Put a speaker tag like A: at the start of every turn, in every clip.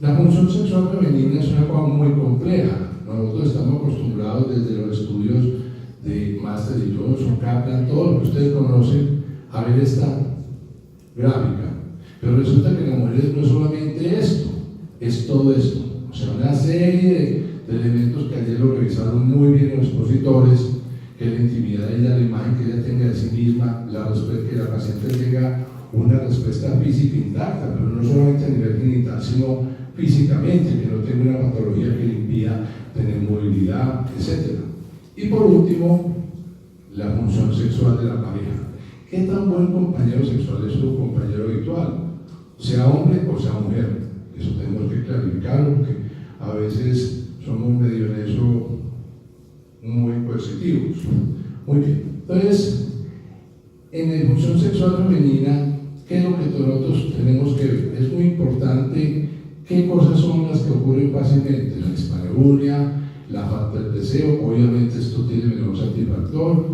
A: La función sexual femenina es una cosa muy compleja. Nosotros estamos acostumbrados desde los estudios de Master y Johnson, Kaplan, todo lo que ustedes conocen, a ver esta gráfica. Pero resulta que la mujer no es solamente esto, es todo esto. O sea, una serie de elementos que ayer lo revisaron muy bien los expositores, que la intimidad de ella, la imagen que ella tenga de sí misma, que la paciente tenga una respuesta física intacta, pero no solamente a nivel genital, sino físicamente, que no tenga una patología que le impida tener movilidad, etc. Y por último, la función sexual de la pareja. ¿Qué tan buen compañero sexual es su compañero habitual? Sea hombre o sea mujer. Eso tenemos que clarificarlo, porque a veces somos medio en eso muy coercitivos. Muy bien. Entonces, en la función sexual femenina, ¿qué es lo que nosotros tenemos que ver? Es muy importante qué cosas son las que ocurren fácilmente. La dispareunia, la falta del deseo, obviamente esto tiene menor satisfactor,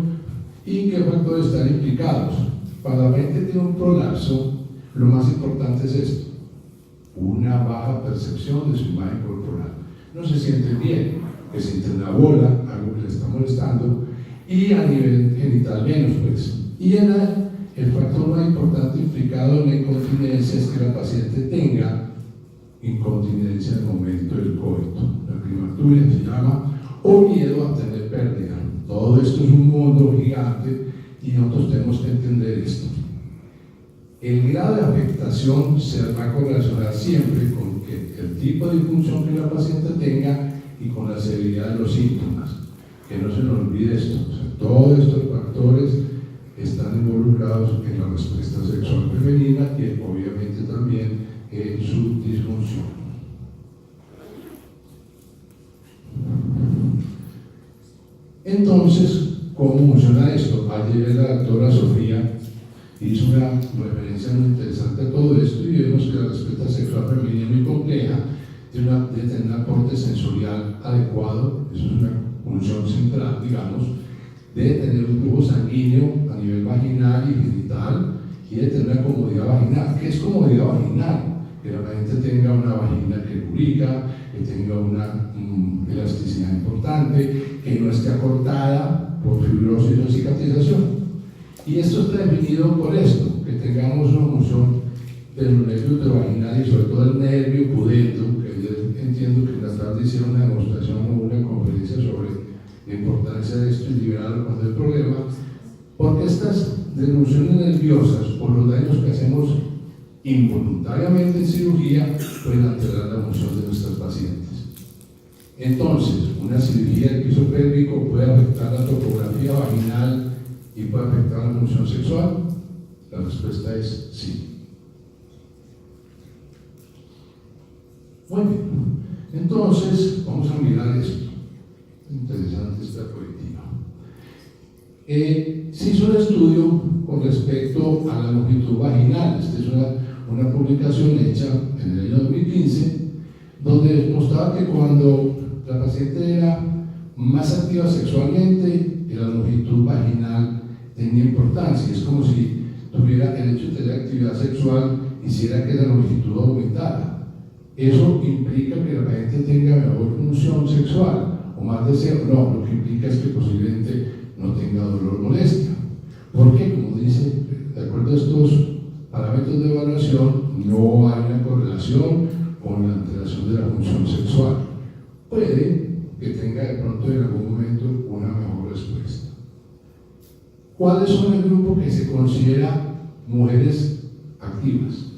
A: y qué factores están implicados. Para la gente que tiene un prolapso, lo más importante es esto: una baja percepción de su imagen corporal. No se siente bien, que siente una bola, algo que le está molestando, y a nivel genital menos, pues. Y el factor más importante implicado en la incontinencia es que la paciente tenga incontinencia en el momento del coito, la climacturia se llama, o miedo a tener pérdida. Todo esto es un mundo gigante y nosotros tenemos que entender esto. El grado de afectación se va a correlacionar siempre con el tipo de disfunción que la paciente tenga y con la severidad de los síntomas. Que no se nos olvide esto. O sea, todos estos factores están involucrados en la respuesta sexual femenina y obviamente también en su disfunción. Entonces, ¿cómo funciona esto? Ayer la doctora Sofía hizo una referencia muy interesante a todo esto y vemos que la respuesta sexual femenina es muy compleja, de tener un aporte sensorial adecuado, eso es una función central, digamos, de tener un flujo sanguíneo a nivel vaginal y genital y de tener una comodidad vaginal. ¿Qué es comodidad vaginal? Que la gente tenga una vagina que lubrica, que tenga una elasticidad importante, que no esté acortada por fibrosis o cicatrización. Y esto está definido por esto, que tengamos una función de los nervios vaginales y sobre todo el nervio pudendo, que yo entiendo que en la tarde hicieron una demostración o una conferencia sobre la importancia de esto y liberarlo cuando hay problema, porque estas disfunciones nerviosas por los daños que hacemos involuntariamente en cirugía pueden alterar la función de nuestras pacientes. Entonces, una cirugía del piso pélvico puede afectar la topografía vaginal y puede afectar la función sexual. La respuesta es sí. Muy bien. Entonces, vamos a mirar esto. Interesante esta diapositiva. Se hizo un estudio con respecto a la longitud vaginal. Esta es una publicación hecha en el año 2015, donde mostraba que cuando la paciente era más activa sexualmente, la longitud vaginal tenía importancia. Es como si tuviera el hecho de tener actividad sexual hiciera que la longitud aumentara. Eso implica que la paciente tenga mejor función sexual o más deseo. No, lo que implica es que posiblemente no tenga dolor o molestia. Porque, como dice, de acuerdo a estos parámetros de evaluación, no hay una correlación con la alteración de la función sexual. Puede que tenga de pronto en algún momento una mejor respuesta. ¿Cuáles son el grupo que se considera mujeres activas?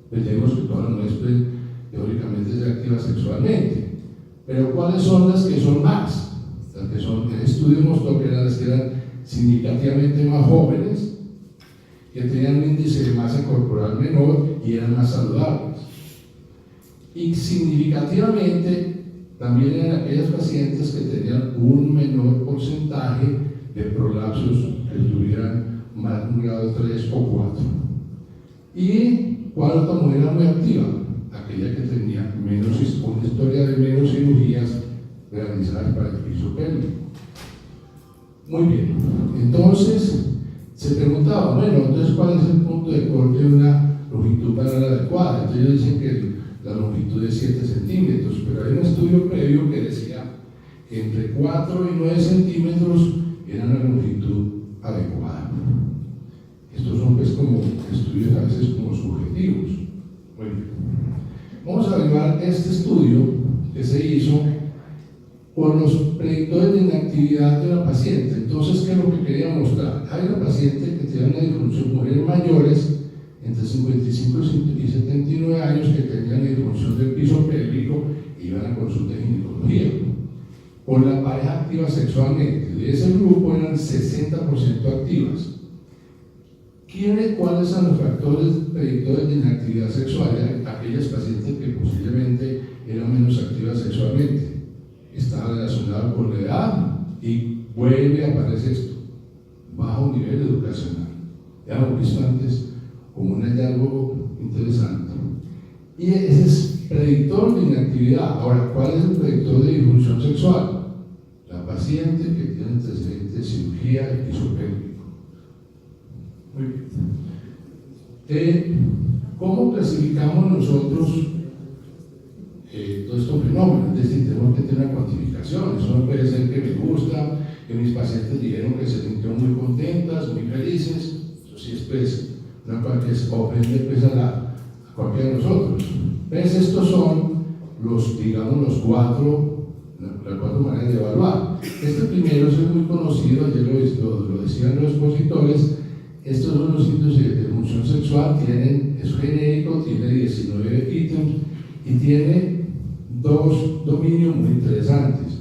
A: Pues tenemos que todas las mujeres pueden teóricamente ser activas sexualmente, pero ¿cuáles son las que son más? Las que son, el estudio mostró que eran las que eran significativamente más jóvenes, que tenían un índice de masa corporal menor y eran más saludables. Y significativamente también eran aquellas pacientes que tenían un menor porcentaje de prolapsos que tuvieran más un grado 3 o 4. ¿Y cuál otra mujer era muy activa? Aquella que tenía una historia de menos cirugías realizadas para el piso pélvico. Muy bien, entonces se preguntaba, bueno, entonces ¿cuál es el punto de corte de una longitud vaginal adecuada? Entonces ellos dicen que la longitud de 7 centímetros, pero hay un estudio previo que decía que entre 4 y 9 centímetros era la longitud adecuada. Estos son pues como estudios a veces como subjetivos. Muy bien. Vamos a evaluar este estudio que se hizo por los predictores de inactividad de la paciente. Entonces, ¿qué es lo que quería mostrar? Hay una paciente que tiene una disfunción, mujeres mayores entre 55 y 79 años que tenían la disfunción del piso pélvico y iban a consulta de ginecología. Por la pareja activa sexualmente, de ese grupo eran 60% activas. ¿Cuáles son los factores predictores de inactividad sexual? Aquellas pacientes que posiblemente eran menos activas sexualmente. Está relacionado con la edad y vuelve a aparecer esto, bajo nivel educacional. Ya lo hemos visto antes como un hallazgo interesante. Y ese es predictor de inactividad. Ahora, ¿cuál es el predictor de disfunción sexual? La paciente que tiene antecedentes de cirugía de piso pélvico. Muy bien. ¿Cómo clasificamos nosotros todos estos fenómenos? Es decir, tenemos que tener una cuantificación. Eso no puede ser que me gusta, que mis pacientes dijeron que se sintieron muy contentas, muy felices. Eso sí es pues una cosa que ofende pues a cualquiera de nosotros. ¿Ves? Estos son digamos, las cuatro maneras de evaluar. Este primero es muy conocido, ayer lo decían los expositores. Estos son los índices de función sexual, es genérico, tiene 19 ítems y tiene dos dominios muy interesantes,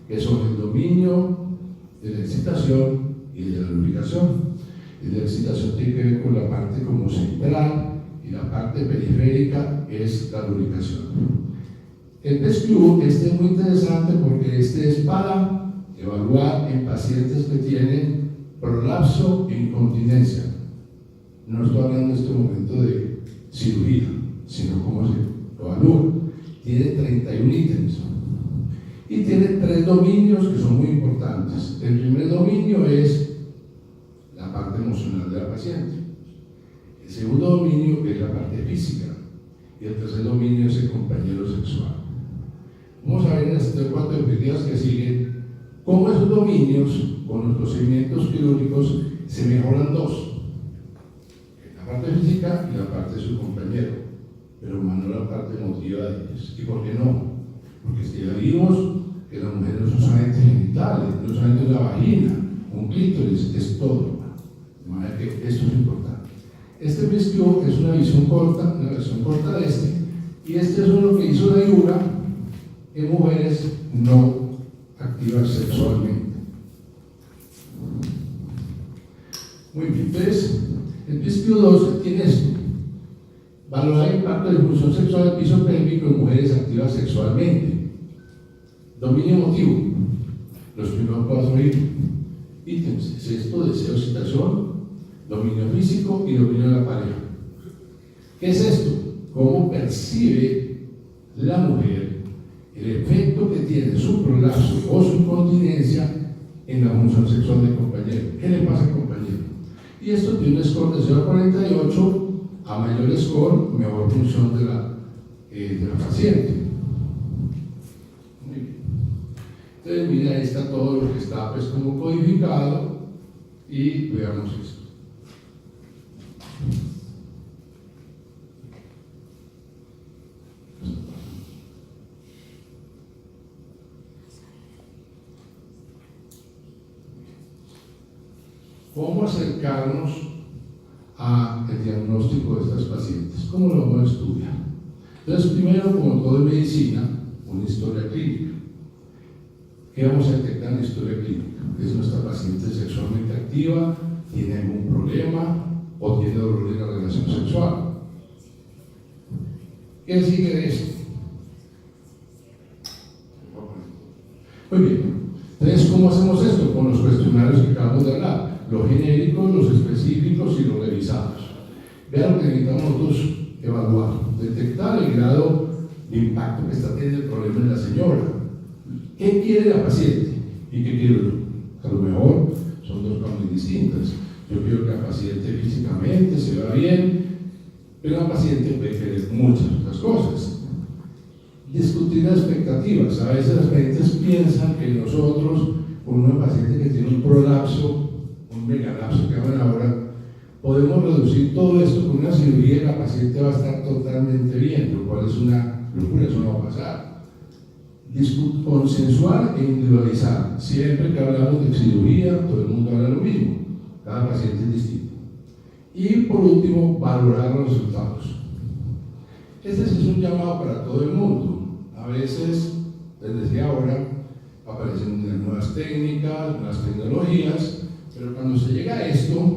A: que son el dominio de la excitación y de la lubricación. Y la excitación tiene que ver con la parte como central y la parte periférica es la lubricación. El PESClub es muy interesante porque es para evaluar en pacientes que tienen prolapso e incontinencia. No estoy hablando en este momento de cirugía, sino cómo se evalúa. Tiene 31 ítems y tiene 3 dominios que son muy importantes. El primer dominio es la parte emocional de la paciente. El segundo dominio es la parte física y el tercer dominio es el compañero sexual. Vamos a ver en estas 4 perspectivas que siguen cómo esos dominios con los procedimientos quirúrgicos se mejoran 2, la parte física y la parte de su compañero, pero más no la parte emotiva de ellos. ¿Y por qué no? Porque si ya vimos que las mujeres no son solamente genitales, no solamente la vagina, un clítoris, es todo. De manera que esto es importante. Este PESClub es una versión corta de este, y este es lo que hizo la IURA en mujeres no activas sexualmente. Muy bien, entonces el PESClub 2 tiene esto: valorar el impacto de la disfunción sexual del piso pélvico en mujeres activas sexualmente. Dominio emotivo, los primeros 4 ítems: sexo, deseo, excitación, dominio físico y dominio de la pareja. ¿Qué es esto? ¿Cómo percibe la mujer el efecto que tiene su prolapso o su incontinencia en la función sexual del compañero? ¿Qué le pasa al compañero? Y esto tiene un score de 0 a 48, a mayor score, mejor función de la paciente. Muy bien. Entonces, mira, ahí está todo lo que está pues como codificado y veamos esto. ¿Cómo acercarnos al diagnóstico de estas pacientes? ¿Cómo lo vamos a estudiar? Entonces, primero, como todo en medicina, una historia clínica. ¿Qué vamos a detectar en la historia clínica? ¿Es nuestra paciente sexualmente activa? ¿Tiene algún problema? ¿O tiene dolor en la relación sexual? ¿Qué sigue de esto? Muy bien. Entonces, ¿cómo hacemos esto? Con los cuestionarios que acabamos de hablar. Los genéricos, los específicos y los revisados. Vean lo que necesitamos nosotros evaluar. Detectar el grado de impacto que está teniendo el problema en la señora. ¿Qué quiere la paciente? ¿Y qué quiero yo? A lo mejor son 2 cosas muy distintas. Yo quiero que la paciente físicamente se vea bien, pero la paciente puede querer muchas otras cosas. discutir las expectativas. A veces las pacientes piensan que nosotros, con una paciente que tiene un prolapso, un megalapso que llaman ahora, podemos reducir todo esto con una cirugía y la paciente va a estar totalmente bien, lo cual es una locura, eso no va a pasar. Consensuar e individualizar. Siempre que hablamos de cirugía, todo el mundo habla lo mismo, cada paciente es distinto. Y por último, valorar los resultados. Este es un llamado para todo el mundo. A veces, les decía ahora, aparecen nuevas técnicas, nuevas tecnologías, pero cuando se llega a esto,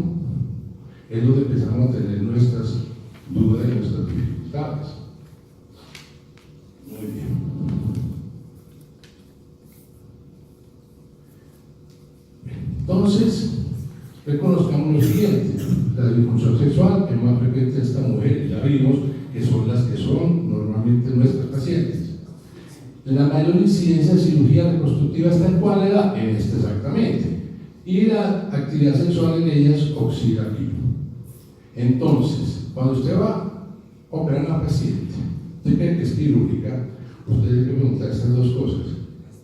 A: es donde empezamos a tener nuestras dudas y nuestras dificultades. Muy bien. Entonces, reconozcamos lo siguiente: la disfunción sexual es más frecuente en esta mujer, ya vimos que son las que son normalmente nuestras pacientes. La mayor incidencia de cirugía reconstructiva está en cuál edad, en esta exactamente, y la actividad sexual en ellas oscila aquí. Entonces, cuando usted va a operar a una paciente, usted cree que es quirúrgica, usted tiene que preguntar estas dos cosas.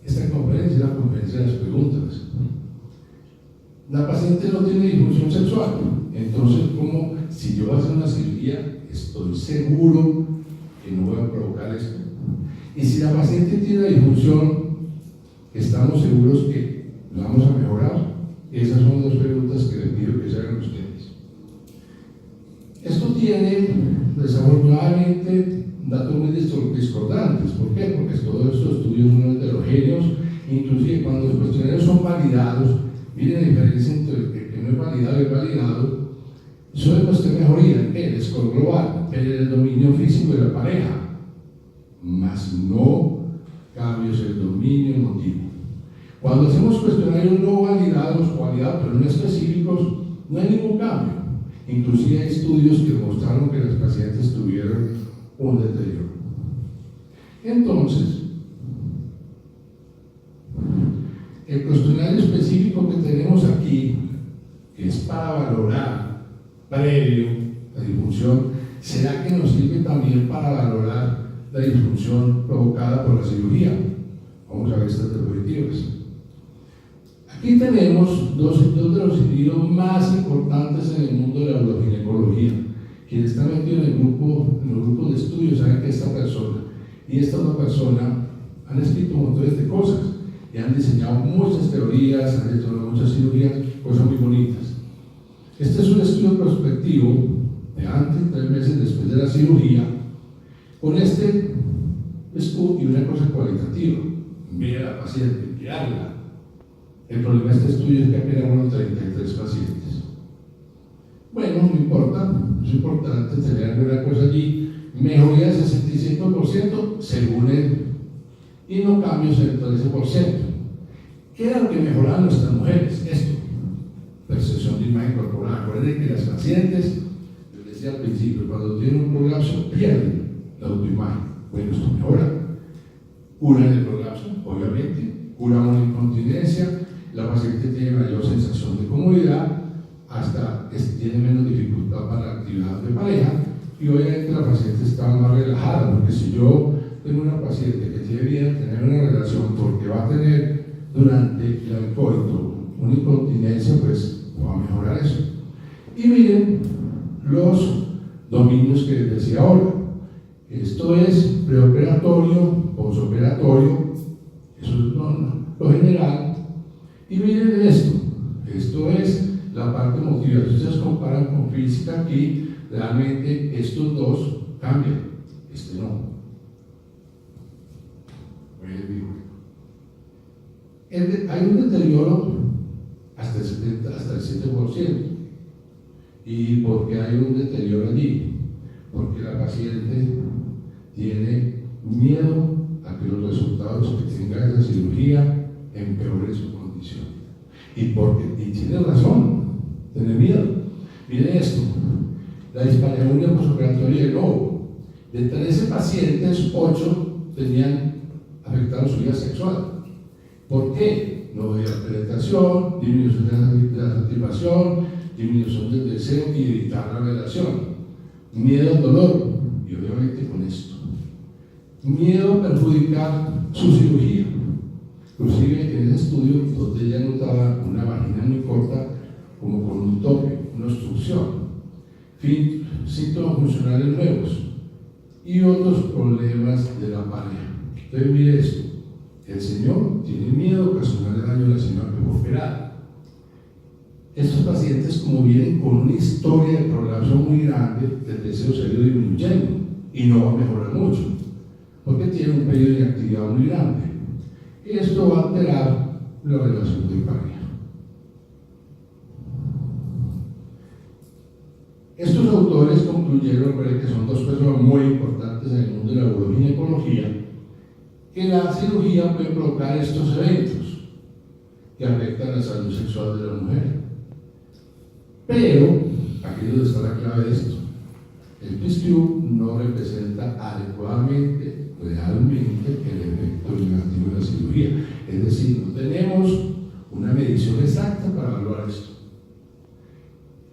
A: Esta conferencia es la conferencia de las preguntas. La paciente no tiene disfunción sexual, entonces, como si yo voy a hacer una cirugía, estoy seguro que no voy a provocar esto. Y si la paciente tiene la disfunción, estamos seguros que la vamos a mejorar. Esas son dos preguntas que les pido que se hagan ustedes. Esto tiene, desafortunadamente, datos muy discordantes. ¿Por qué? Porque todos estos estudios son heterogéneos, inclusive cuando los cuestionarios son validados. Miren la diferencia entre el que no es validado y es validado. Eso demuestra mejoría en el score global, en el dominio físico de la pareja, más no cambios en el dominio emotivo. Cuando hacemos cuestionarios no validados o validados pero no específicos, no hay ningún cambio. Inclusive hay estudios que demostraron que las pacientes tuvieron un deterioro. Entonces, el cuestionario específico que tenemos aquí, que es para valorar previo la disfunción, ¿será que nos sirve también para valorar la disfunción provocada por la cirugía? Vamos a ver estas diapositivas. Aquí tenemos dos de los individuos más importantes en el mundo de la uroginecología. Quienes están metidos en los grupos de estudio saben que esta persona y esta otra persona han escrito montones de cosas y han diseñado muchas teorías, han hecho muchas cirugías, cosas muy bonitas. Este es un estudio prospectivo de antes, 3 meses después de la cirugía, con este estudio y una cosa cualitativa. Mira a la paciente, mirarla. El problema de este estudio es que apenas unos 33 pacientes. Bueno, no importa, es importante tener alguna cosa allí. Mejoría del 65% según él, y no cambios en el 13%. ¿Qué era lo que mejoraban nuestras mujeres? Esto, percepción de imagen corporal. Acuérdense que las pacientes, les decía al principio, cuando tienen un prolapso, pierden la autoimagen. Bueno, esto mejora. Curan el prolapso, obviamente, curamos la incontinencia, la paciente tiene mayor sensación de comodidad, hasta tiene menos dificultad para la actividad de pareja, y obviamente la paciente está más relajada, porque si yo tengo una paciente que tiene miedo a tener una relación porque va a tener durante el coito una incontinencia, pues va a mejorar eso. Y miren los dominios que les decía ahora. Esto es preoperatorio, posoperatorio, eso es lo general. Y miren esto es la parte emotiva. Si ustedes comparan con física, aquí realmente estos dos cambian, este no. Hay un deterioro hasta el 7%. ¿Y por qué hay un deterioro allí? Porque la paciente tiene miedo a que los resultados que tenga esa cirugía empeoren su condición. Y tiene razón, tiene miedo. Miren esto, la dispareunia posoperatoria de globo. De 13 pacientes, 8 tenían afectado su vida sexual. ¿Por qué? No había penetración, disminución de la satisfacción, disminución del deseo y evitar la relación. Miedo al dolor, y obviamente con esto. miedo a perjudicar su cirugía. Inclusive en ese estudio donde ella notaba una vagina muy corta, como con un tope, una obstrucción, síntomas funcionales nuevos y otros problemas de la pareja. Entonces mire esto, el señor tiene miedo a ocasionarle daño a la señora que fue operada. Estos pacientes, como vienen con una historia de prolapso muy grande, el deseo se ha ido disminuyendo y no va a mejorar mucho, porque tiene un periodo de actividad muy grande. Y esto va a alterar la relación de pareja. Estos autores concluyeron que son dos personas muy importantes en el mundo de la uroginecología, que la cirugía puede provocar estos eventos que afectan la salud sexual de la mujer. Pero, aquí es donde está la clave de esto, el PIS-Q no representa adecuadamente, realmente, el efecto negativo de la cirugía. Es decir, no tenemos una medición exacta para evaluar esto.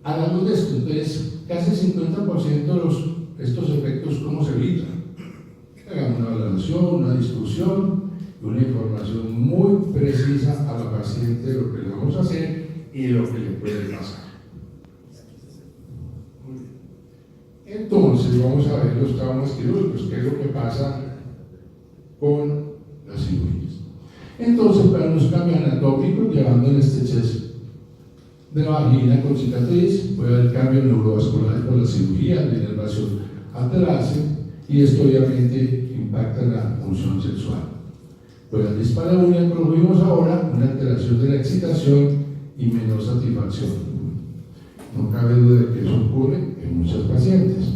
A: Hablamos de esto, entonces, casi el 50% de estos efectos, ¿cómo se evitan? Hagamos una valoración, una discusión, una información muy precisa a la paciente de lo que le vamos a hacer y de lo que le puede pasar. Entonces, vamos a ver los traumas quirúrgicos, qué es lo que pasa con las cirugías. Entonces, para los cambios anatómicos, llevando la estrechez de la vagina con cicatriz, puede haber cambios neurovasculares por la cirugía, la inervación alterarse, y esto obviamente impacta en la función sexual. Puede haber dispareunia, como lo vimos ahora, una alteración de la excitación y menor satisfacción. No cabe duda de que eso ocurre en muchas pacientes.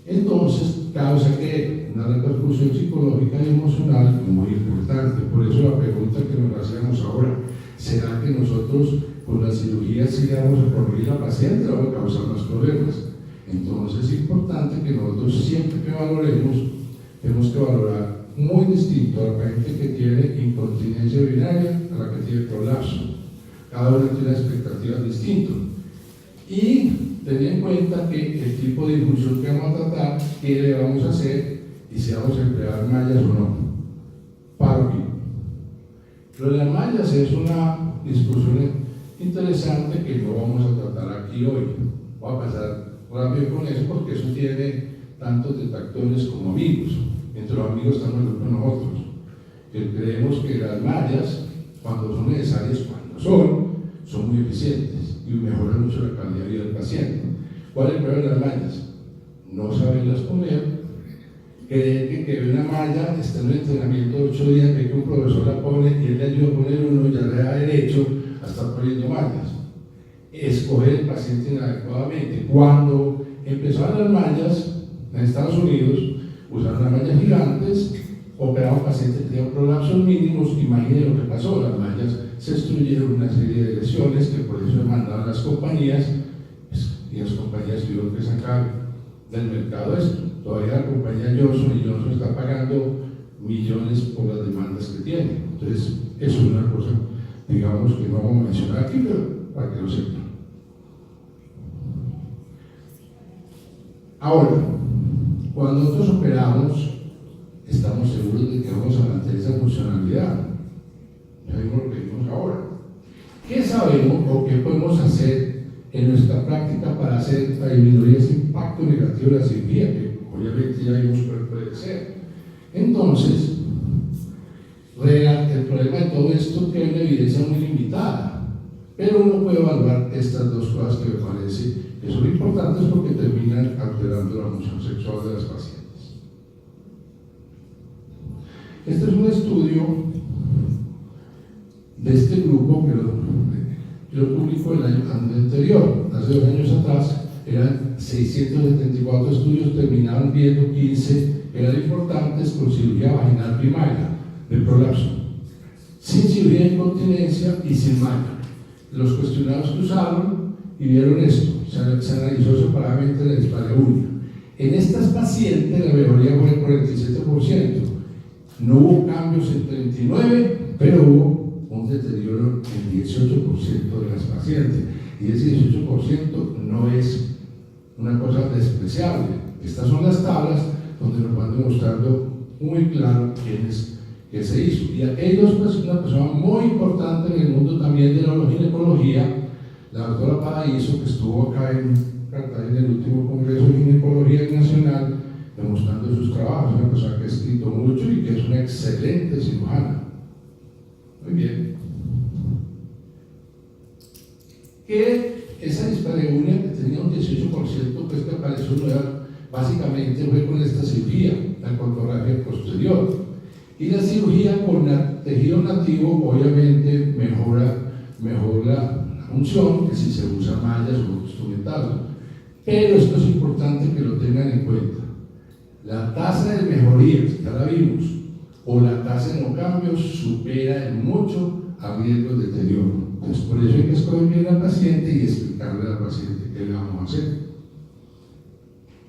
A: Entonces, causa que una repercusión psicológica y emocional muy importante. Por eso la pregunta que nos hacíamos ahora, ¿será que nosotros con la cirugía sí le vamos a corregir a la paciente o vamos a causar más problemas? Entonces es importante que nosotros siempre que valoremos, tenemos que valorar muy distinto a la gente que tiene incontinencia urinaria a la que tiene prolapso. Cada uno tiene expectativas distintas. Y tener en cuenta que el tipo de infusión que vamos a tratar, qué le vamos a hacer y si vamos a emplear mallas o no. Paro aquí. Lo de las mallas es una discusión interesante que no vamos a tratar aquí hoy. Voy a pasar rápido con eso porque eso tiene tantos detractores como amigos. Entre los amigos estamos con nosotros, que creemos que las mallas, cuando son necesarias, cuando son muy eficientes y mejoran mucho la calidad de vida del paciente. ¿Cuál es el problema de las mallas? No saberlas poner, creer que ve una malla, está en un entrenamiento de 8 días, ve que un profesor la pone y él le ayuda a poner uno y ya le da derecho a estar poniendo mallas. Escoger el paciente inadecuadamente. Cuando empezaron las mallas en Estados Unidos, usaron las mallas gigantes, operaban pacientes que tenían prolapsos mínimos. Imaginen lo que pasó, las mallas se destruyeron una serie de lesiones que por eso demandaban las compañías, y las compañías tuvieron que sacar del mercado esto. Todavía la compañía Johnson & Johnson está pagando millones por las demandas que tiene. Entonces, eso es una cosa, digamos, que no vamos a mencionar aquí, pero para que lo sepan. Ahora, cuando nosotros operamos, estamos seguros de que vamos a mantener esa funcionalidad. Ya vimos lo que vimos ahora. ¿Qué sabemos o qué podemos hacer en nuestra práctica para disminuir ese impacto negativo de la cirugía? Que obviamente ya vimos cuál puede ser. Entonces, el problema de todo esto es que hay una evidencia muy limitada, pero uno puede evaluar estas dos cosas que me parece que son importantes porque terminan alterando la función sexual de las pacientes. Este es un estudio de este grupo que lo publicó el año anterior, hace 2 años atrás. Eran 674 estudios, terminaban viendo 15 eran importantes con cirugía vaginal primaria de prolapso, sin cirugía de incontinencia y sin malla. Los cuestionarios que usaron y vieron esto, se analizó separadamente la dispareunia. En estas pacientes la mejoría fue del 47%, no hubo cambios en 39%, pero hubo un deterioro en 18% de las pacientes, y ese 18% no es una cosa despreciable. Estas son las tablas donde nos van demostrando muy claro qué se hizo. Y aquí hay una persona muy importante en el mundo también de la ginecología, la doctora Paraíso, que estuvo acá en Cartagena en el último Congreso de Ginecología Nacional, demostrando sus trabajos, una persona que ha escrito mucho y que es una excelente cirujana. Muy bien. Que esa dispareunia que tenía un 18%, pues que apareció nueva, básicamente fue con esta cirugía, la colporragia posterior. Y la cirugía con tejido nativo obviamente mejora la función que si se usa mallas o instrumentales. Pero esto es importante que lo tengan en cuenta. La tasa de mejoría, ya la vimos, o la tasa de no cambios supera en mucho a riesgo de deterioro. Entonces, por eso hay que escoger bien al paciente y explicarle al paciente qué le vamos a hacer.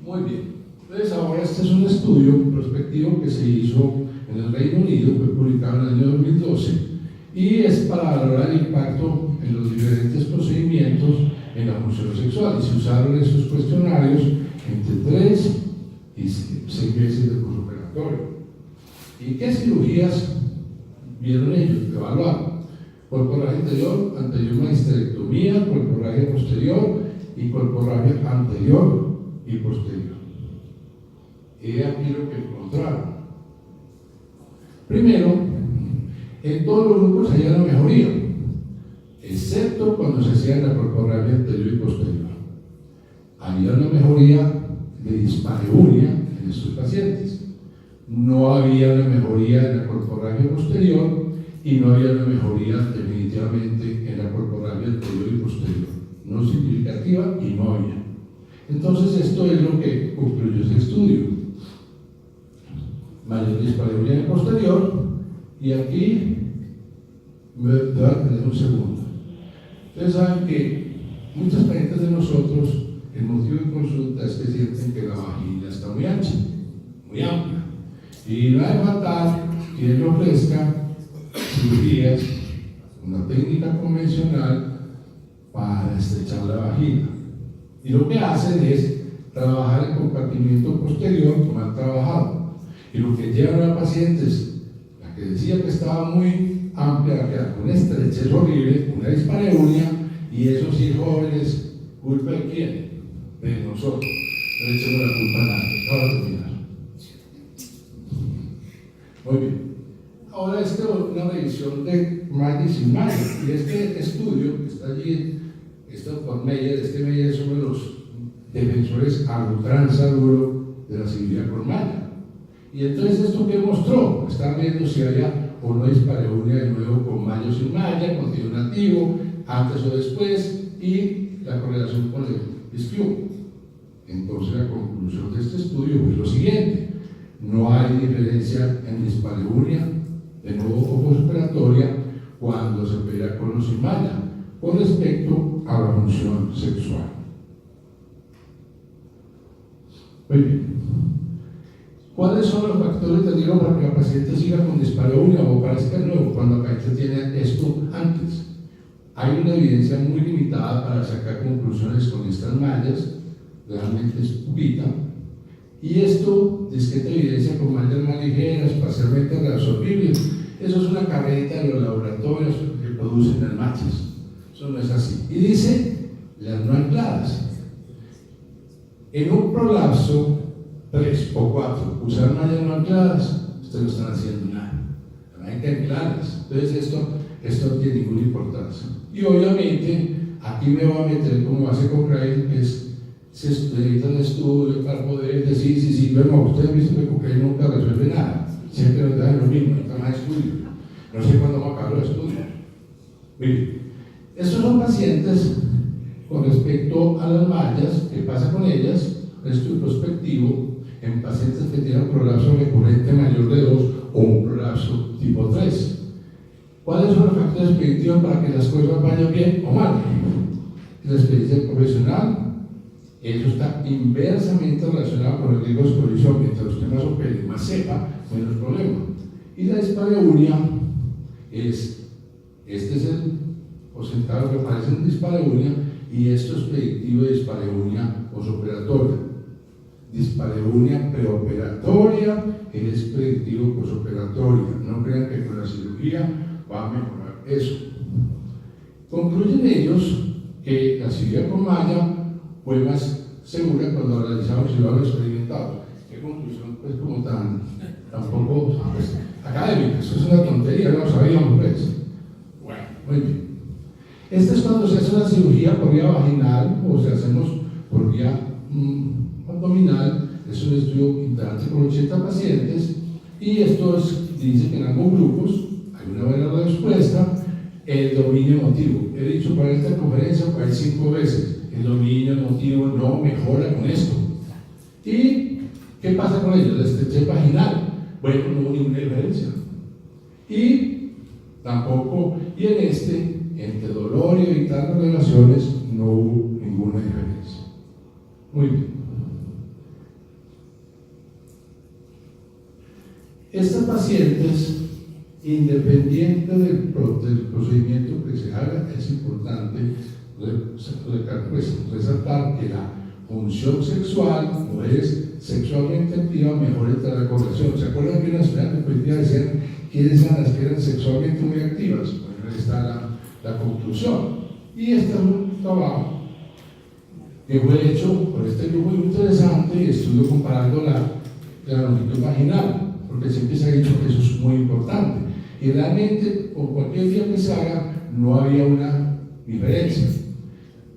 A: Muy bien. Entonces, ahora este es un estudio prospectivo que se hizo en el Reino Unido, fue publicado en el año 2012, y es para valorar el impacto en los diferentes procedimientos en la función sexual. Y se usaron estos cuestionarios entre 3 y 6 meses de postoperatorio. ¿Y qué cirugías vieron ellos? Evaluaron colporragia anterior una histerectomía, colporragia posterior y colporragia anterior y posterior. Y aquí lo que encontraron. Primero, en todos los grupos había una mejoría, excepto cuando se hacía la colporragia anterior y posterior. Había una mejoría de dispareunia en estos pacientes. No había una mejoría en la colporragia posterior y no había una mejoría definitivamente en la colporragia anterior y posterior. No significativa y no había. Entonces esto es lo que concluyó ese estudio. Mayor dispareunia en el posterior, y aquí me voy a tener un segundo. Ustedes saben que muchas pacientes de nosotros, el motivo de consulta es que sienten que la vagina está muy ancha, muy amplia, y no hay faltar quien le ofrezca cirugías, una técnica convencional para estrechar la vagina. Y lo que hacen es trabajar el compartimiento posterior mal trabajado. Y lo que llevan a pacientes, la que decía que estaba muy amplia, a quedar con estrechez horrible, una dispareunia, y esos sí jóvenes, ¿culpa de quién? De nosotros. No le echemos la culpa a nadie. Ahora terminar. Muy bien. Ahora esta es una revisión de mallas y mallas. Y este estudio que está allí, esto por Meyer, Meyer es uno de los defensores a ultranza duro de la cirugía con malla. Y entonces esto que mostró, está viendo si había o no dispareunia de nuevo con malla o sin malla, con tejido nativo, antes o después, y la correlación con el SKU. Entonces la conclusión de este estudio fue lo siguiente: no hay diferencia en dispareunia de nuevo o postoperatoria cuando se opera con o sin malla con respecto a la función sexual. Muy bien. ¿Cuáles son los factores de riesgo para que la paciente siga con dispareunia o parezca nuevo cuando la paciente tiene esto antes? Hay una evidencia muy limitada para sacar conclusiones con estas mallas, realmente es poquita, y esto discreta evidencia con mallas más ligeras, parcialmente reabsorbibles. Eso es una carreta de los laboratorios que producen las manchas. Eso no es así. Y dice las no ancladas. En un prolapso 3 o 4, usar mallas no ancladas, ustedes no están haciendo nada. Hay que anclarlas. Entonces esto no tiene ninguna importancia. Y obviamente, aquí me voy a meter como hace Cochrane, que es, se necesita un estudio para poder decir, sí, bueno, ustedes dicen que Cochrane nunca resuelve nada. Siempre nos dan lo mismo, nunca más estudio. No sé cuándo vamos a acabar los estudios. Miren, estos son pacientes con respecto a las mallas, ¿qué pasa con ellas? Estudio prospectivo en pacientes que tienen un prolapso recurrente mayor de 2 o un prolapso tipo 3. ¿Cuáles son los factores predictivos para que las cosas vayan bien o mal? La experiencia profesional, eso está inversamente relacionado con el riesgo de exposición. Mientras usted más opere, más sepa, menos problema. Y la dispareunia este es el porcentaje que aparece en dispareunia, y esto es predictivo de dispareunia postoperatoria. dispareunia preoperatoria es predictivo posoperatoria. No crean que con la cirugía va a mejorar eso. Concluyen ellos que la cirugía con malla fue más segura cuando la realizamos y lo han experimentado. ¿Qué conclusión? Pues como tampoco pues, académica, eso es una tontería, no lo sabíamos pues. Bueno, muy bien. Esta es cuando se hace una cirugía por vía vaginal o se hacemos por vía abdominal. Es un estudio interesante con 80 pacientes y esto dice que en ambos grupos hay una buena respuesta. El dominio emotivo, he dicho para esta conferencia para 5 veces, el dominio emotivo no mejora con esto. ¿Y qué pasa con ellos? La estrechez vaginal, bueno, no hubo ninguna diferencia. Y tampoco, y en entre dolor y evitar las relaciones, no hubo ninguna diferencia. Muy bien. Estas pacientes, independiente del procedimiento que se haga, es importante resaltar que la función sexual, mujeres sexualmente activas, mejora la correlación. ¿Se acuerdan que en las terapia positiva decían quiénes eran las que eran sexualmente muy activas? Bueno, ahí está la conclusión. Y este es un trabajo que fue hecho por este grupo muy interesante y estudio comparando la longitud vaginal, porque siempre se ha dicho que eso es muy importante. Y realmente, por cualquier día que se haga, no había una diferencia.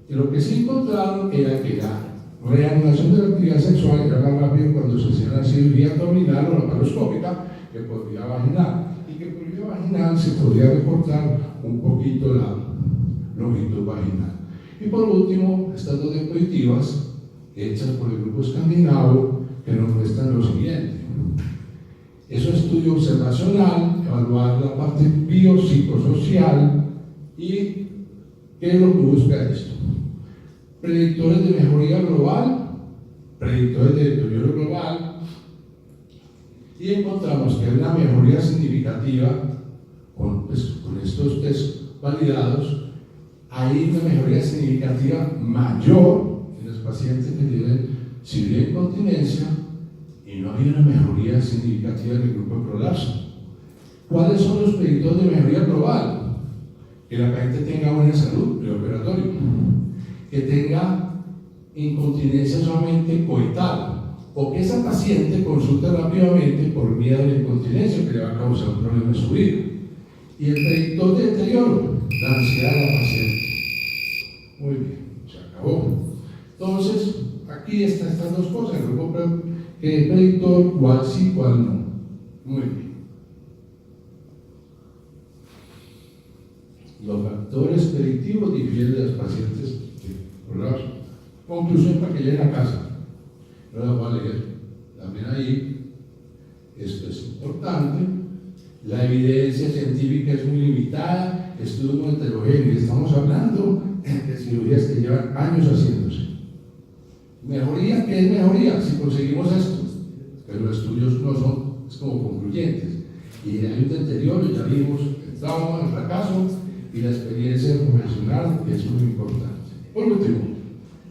A: Y lo que sí encontraron era que la reanudación de la actividad sexual era más rápido cuando se hacía la cirugía abdominal o laparoscópica que por vía vaginal. Y que por vía vaginal se podía recortar un poquito la longitud vaginal. Y por último, estas dos diapositivas hechas por el grupo escandinavo que nos muestran lo siguiente. Es un estudio observacional, evaluar la parte biopsicosocial y ¿qué es lo que busca esto? Predictores de mejoría global, predictores de deterioro global, y encontramos que hay una mejoría significativa con estos test validados. Hay una mejoría significativa mayor en los pacientes que tienen cirugía de incontinencia y no había una mejoría significativa en el grupo de prolapso. ¿Cuáles son los predictores de mejoría global? Que la paciente tenga buena salud preoperatorio, que tenga incontinencia solamente coital, o que esa paciente consulte rápidamente por miedo a la incontinencia que le va a causar un problema en su vida. Y el predictor de deterioro, la ansiedad de la paciente. Muy bien, se acabó. Entonces, aquí están estas dos cosas, el grupo predictor, cuál sí, cuál no. Muy bien. Los factores predictivos difieren de las pacientes de prolapso. Conclusión para que lleguen a casa. No la voy a leer. También ahí, esto es importante. La evidencia científica es muy limitada, estudios muy heterogéneos. Estamos hablando de cirugías que llevan años haciéndose. Mejoría, ¿qué es mejoría? Si conseguimos esto, pero los estudios no son, es como concluyentes. Y hay un deterioro, ya vimos el trauma, el fracaso y la experiencia profesional, que es muy importante. Por último,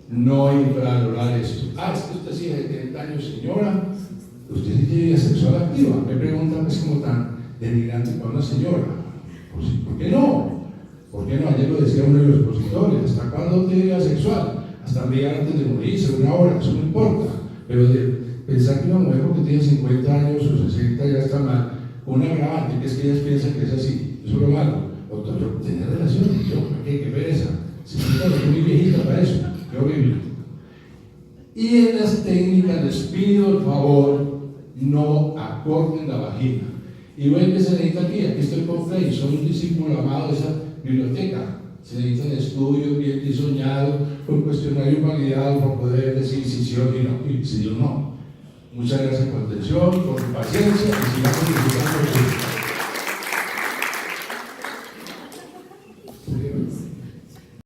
A: no infravalorar esto. Es que usted sigue de 30 años, señora, usted sí tiene vida sexual activa. Me preguntan, es como tan denigrante para una señora. Pues, ¿por qué no? ¿Por qué no? Ayer lo decía uno de los expositores, ¿hasta cuándo tiene vida sexual? Hasta media antes de morirse, 1 hora, eso no importa. Pero de pensar que una mujer que tiene 50 años o 60 ya está mal, con un agravante, que es que ellas piensan que es así, eso es lo malo. Doctor, tener relaciones, yo, ¿para qué? ¿Qué pereza? Si estoy muy viejita para eso, qué horrible. Y en las técnicas les pido el favor, no acorten la vagina. Y ven que se necesita aquí estoy con Frey, soy un discípulo amado de esa biblioteca. Se necesitan estudios bien diseñados, con cuestionarios validados para poder decir si sí o si no. Muchas gracias por su atención, por su paciencia y sigamos disfrutando de